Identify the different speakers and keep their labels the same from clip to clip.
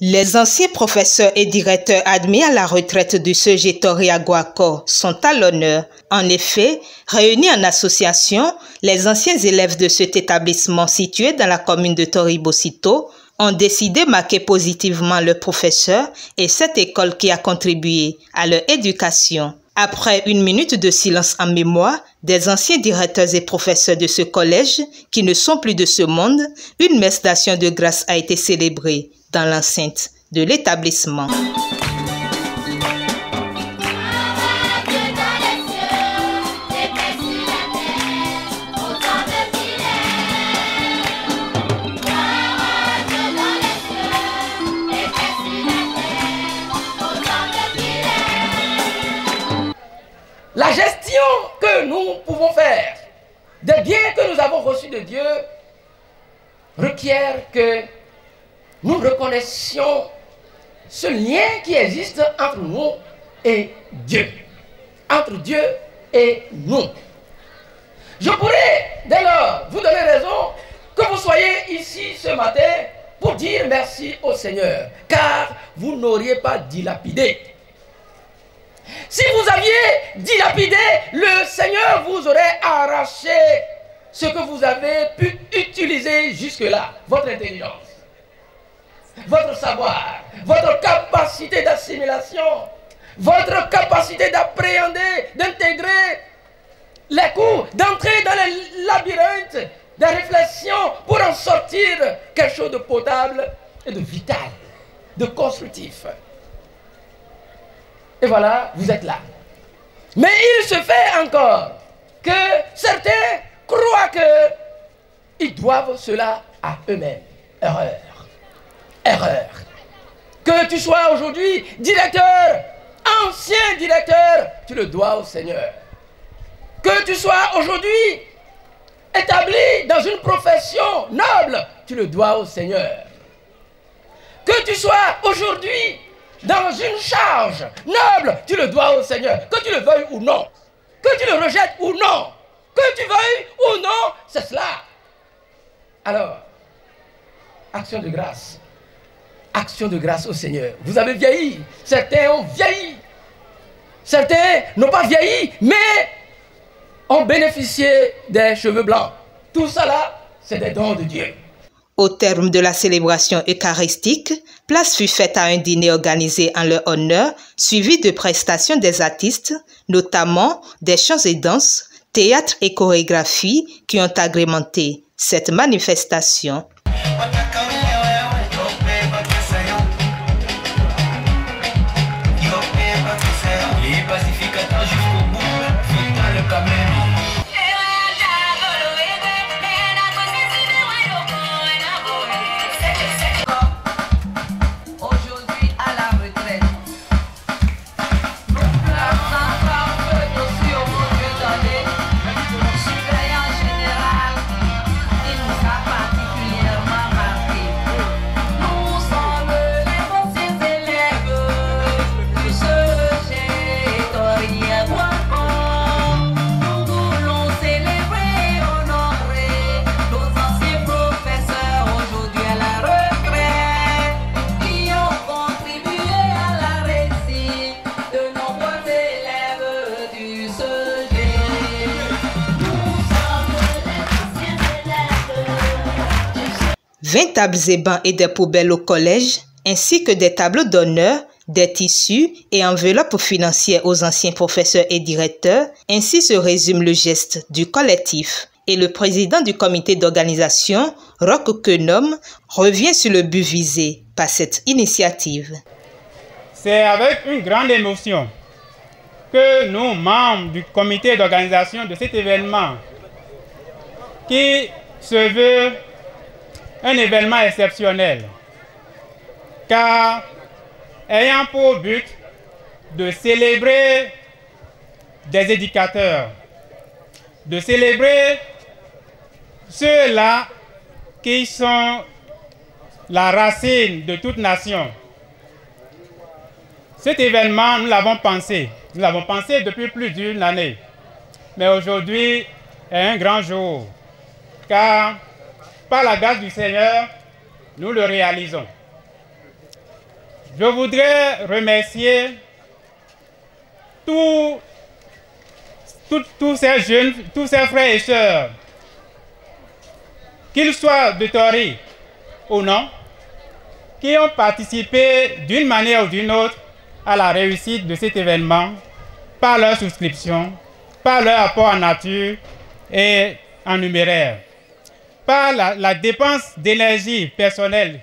Speaker 1: Les anciens professeurs et directeurs admis à la retraite du CEG Toriaguaco sont à l'honneur. En effet, réunis en association, les anciens élèves de cet établissement situé dans la commune de Toribocito ont décidé de marquer positivement le professeur et cette école qui a contribué à leur éducation. Après une minute de silence en mémoire des anciens directeurs et professeurs de ce collège qui ne sont plus de ce monde, une messe d'action de grâce a été célébrée dans l'enceinte de l'établissement.
Speaker 2: La gestion que nous pouvons faire des biens que nous avons reçus de Dieu requiert que nous reconnaissions ce lien qui existe entre nous et Dieu. Entre Dieu et nous. Je pourrais dès lors vous donner raison que vous soyez ici ce matin pour dire merci au Seigneur, car vous n'auriez pas dilapidé. Si vous aviez dilapidé, le Seigneur vous aurait arraché ce que vous avez pu utiliser jusque-là, votre intelligence, votre savoir, votre capacité d'assimilation, votre capacité d'appréhender, d'intégrer les coups, d'entrer dans les labyrinthes des réflexions pour en sortir quelque chose de potable et de vital, de constructif. Et voilà, vous êtes là. Mais il se fait encore que certains croient qu'ils doivent cela à eux-mêmes. Erreur. Erreur. Que tu sois aujourd'hui directeur, ancien directeur, tu le dois au Seigneur. Que tu sois aujourd'hui établi dans une profession noble, tu le dois au Seigneur. Que tu sois aujourd'hui dans une charge noble, tu le dois au Seigneur. Que tu le veuilles ou non, que tu le rejettes ou non, que tu veuilles ou non, c'est cela. Alors, action de grâce. Action de grâce au Seigneur. Vous avez vieilli, certains ont vieilli. Certains n'ont pas vieilli, mais ont bénéficié des cheveux blancs. Tout ça là, c'est des dons de Dieu.
Speaker 1: Au terme de la célébration eucharistique, place fut faite à un dîner organisé en leur honneur, suivi de prestations des artistes, notamment des chants et danses, théâtre et chorégraphie qui ont agrémenté cette manifestation. Tables et bancs et des poubelles au collège, ainsi que des tableaux d'honneur, des tissus et enveloppes financières aux anciens professeurs et directeurs. Ainsi se résume le geste du collectif. Et le président du comité d'organisation, Roch Kenom, revient sur le but visé par cette initiative.
Speaker 3: C'est avec une grande émotion que nous, membres du comité d'organisation de cet événement, qui se veut un événement exceptionnel, car ayant pour but de célébrer des éducateurs, de célébrer ceux-là qui sont la racine de toute nation. Cet événement, nous l'avons pensé depuis plus d'une année, mais aujourd'hui est un grand jour, car par la grâce du Seigneur, nous le réalisons. je voudrais remercier tous ces jeunes, tous ces frères et sœurs, qu'ils soient de Tori ou non, qui ont participé d'une manière ou d'une autre à la réussite de cet événement par leur souscription, par leur apport en nature et en numéraire, par la dépense d'énergie personnelle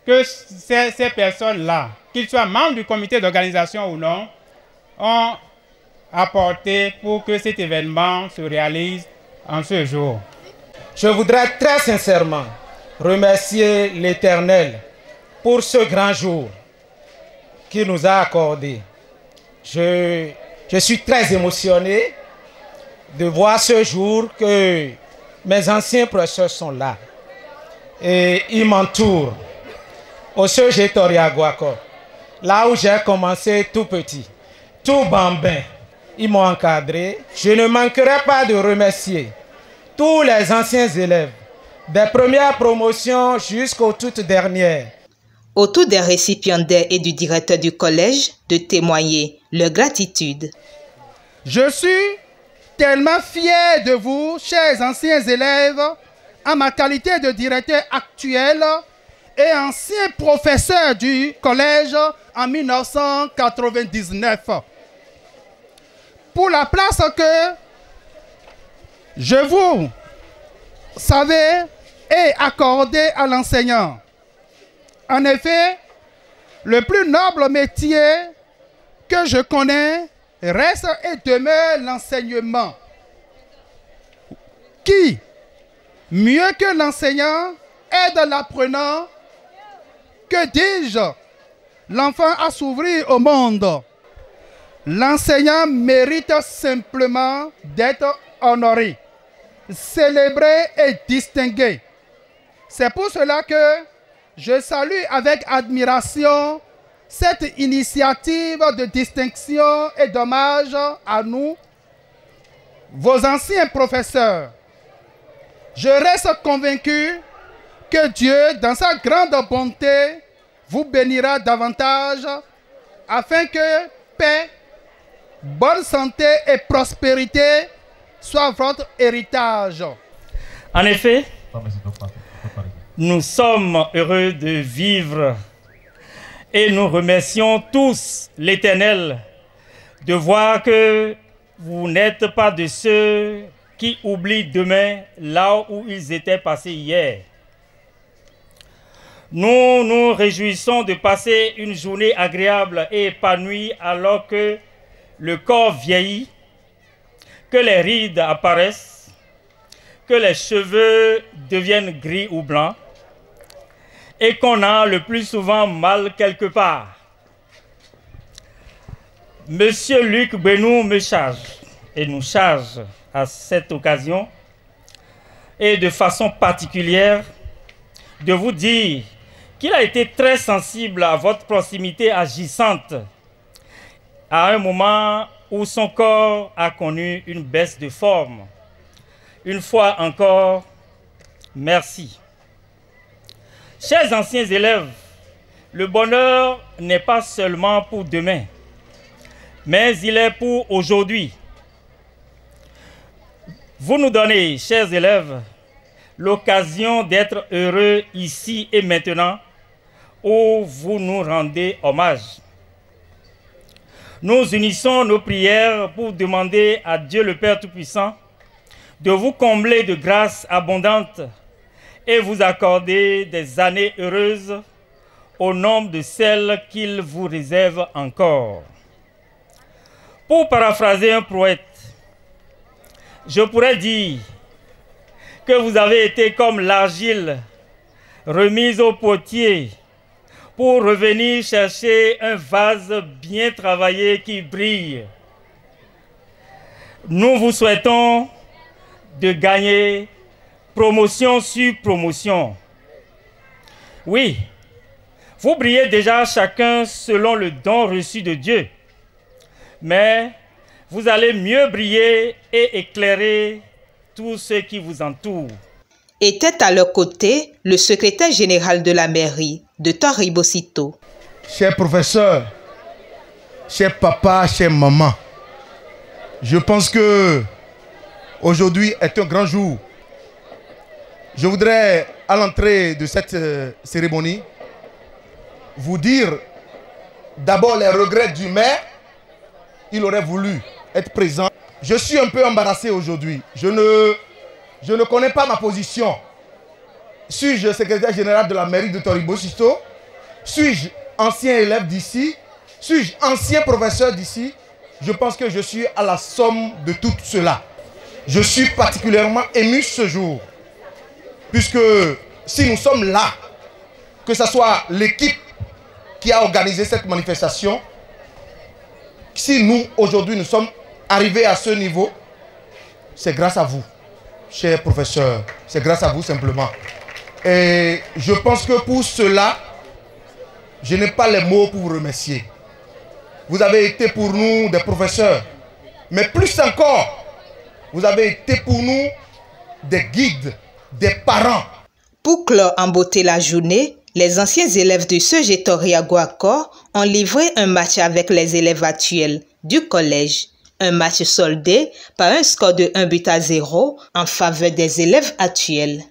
Speaker 3: que ces personnes-là, qu'ils soient membres du comité d'organisation ou non, ont apporté pour que cet événement se réalise en ce jour.
Speaker 4: Je voudrais très sincèrement remercier l'Éternel pour ce grand jour qu'il nous a accordé. Je suis très émotionné de voir ce jour que mes anciens professeurs sont là et ils m'entourent au CEG Tori Aguako, là où j'ai commencé tout petit, tout bambin. Ils m'ont encadré. Je ne manquerai pas de remercier tous les anciens élèves, des premières promotions jusqu'aux toutes dernières.
Speaker 1: Au tour des récipiendaires et du directeur du collège de témoigner leur gratitude.
Speaker 5: Je suis tellement fier de vous, chers anciens élèves, en ma qualité de directeur actuel et ancien professeur du collège en 1999. Pour la place que je vous savais et accordée à l'enseignant. En effet, le plus noble métier que je connais reste et demeure l'enseignement. Qui, mieux que l'enseignant, aide l'apprenant, que dis-je, l'enfant à s'ouvrir au monde. L'enseignant mérite simplement d'être honoré, célébré et distingué. C'est pour cela que je salue avec admiration cette initiative de distinction et d'hommage à nous, vos anciens professeurs. Je reste convaincu que Dieu, dans sa grande bonté, vous bénira davantage afin que paix, bonne santé et prospérité soient votre héritage.
Speaker 6: En effet, nous sommes heureux de vivre et nous remercions tous l'Éternel de voir que vous n'êtes pas de ceux qui oublient demain là où ils étaient passés hier. Nous nous réjouissons de passer une journée agréable et épanouie alors que le corps vieillit, que les rides apparaissent, que les cheveux deviennent gris ou blancs et qu'on a le plus souvent mal quelque part. Monsieur Luc Benou me charge et nous charge à cette occasion et de façon particulière de vous dire qu'il a été très sensible à votre proximité agissante à un moment où son corps a connu une baisse de forme. Une fois encore, merci. Chers anciens élèves, le bonheur n'est pas seulement pour demain, mais il est pour aujourd'hui. Vous nous donnez, chers élèves, l'occasion d'être heureux ici et maintenant, où vous nous rendez hommage. Nous unissons nos prières pour demander à Dieu le Père Tout-Puissant de vous combler de grâces abondantes et vous accorder des années heureuses au nombre de celles qu'il vous réserve encore. Pour paraphraser un poète, je pourrais dire que vous avez été comme l'argile remise au potier pour revenir chercher un vase bien travaillé qui brille. Nous vous souhaitons de gagner promotion sur promotion. Oui, vous brillez déjà chacun selon le don reçu de Dieu, mais vous allez mieux briller et éclairer tous ceux qui vous entourent.
Speaker 1: Était à leur côté le secrétaire général de la mairie, Dr Ribosito.
Speaker 7: Chers professeurs, chers papas, chers mamans, je pense que aujourd'hui est un grand jour. Je voudrais, à l'entrée de cette cérémonie, vous dire d'abord les regrets du maire. Il aurait voulu être présent. Je suis un peu embarrassé aujourd'hui. Je ne connais pas ma position. Suis-je secrétaire général de la mairie de Ribosito? Suis-je ancien élève d'ici? Suis-je ancien professeur d'ici? Je pense que je suis à la somme de tout cela. Je suis particulièrement ému ce jour, puisque si nous sommes là, que ce soit l'équipe qui a organisé cette manifestation, si nous, aujourd'hui, nous sommes arrivés à ce niveau, c'est grâce à vous, chers professeurs. C'est grâce à vous, simplement. Et je pense que pour cela, je n'ai pas les mots pour vous remercier. Vous avez été pour nous des professeurs, mais plus encore, vous avez été pour nous des guides, des parents.
Speaker 1: Pour clore en beauté la journée, les anciens élèves du CEG Toriago-Accord ont livré un match avec les élèves actuels du collège. Un match soldé par un score de 1-0 en faveur des élèves actuels.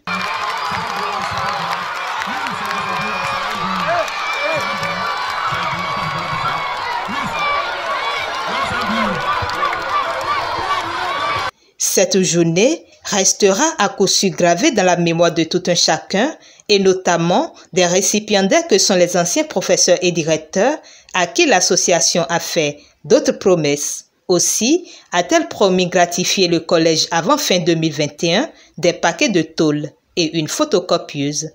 Speaker 1: Cette journée restera à coup sûr gravée dans la mémoire de tout un chacun et notamment des récipiendaires que sont les anciens professeurs et directeurs à qui l'association a fait d'autres promesses. Aussi a-t-elle promis gratifier le collège avant fin 2021 des paquets de tôle et une photocopieuse.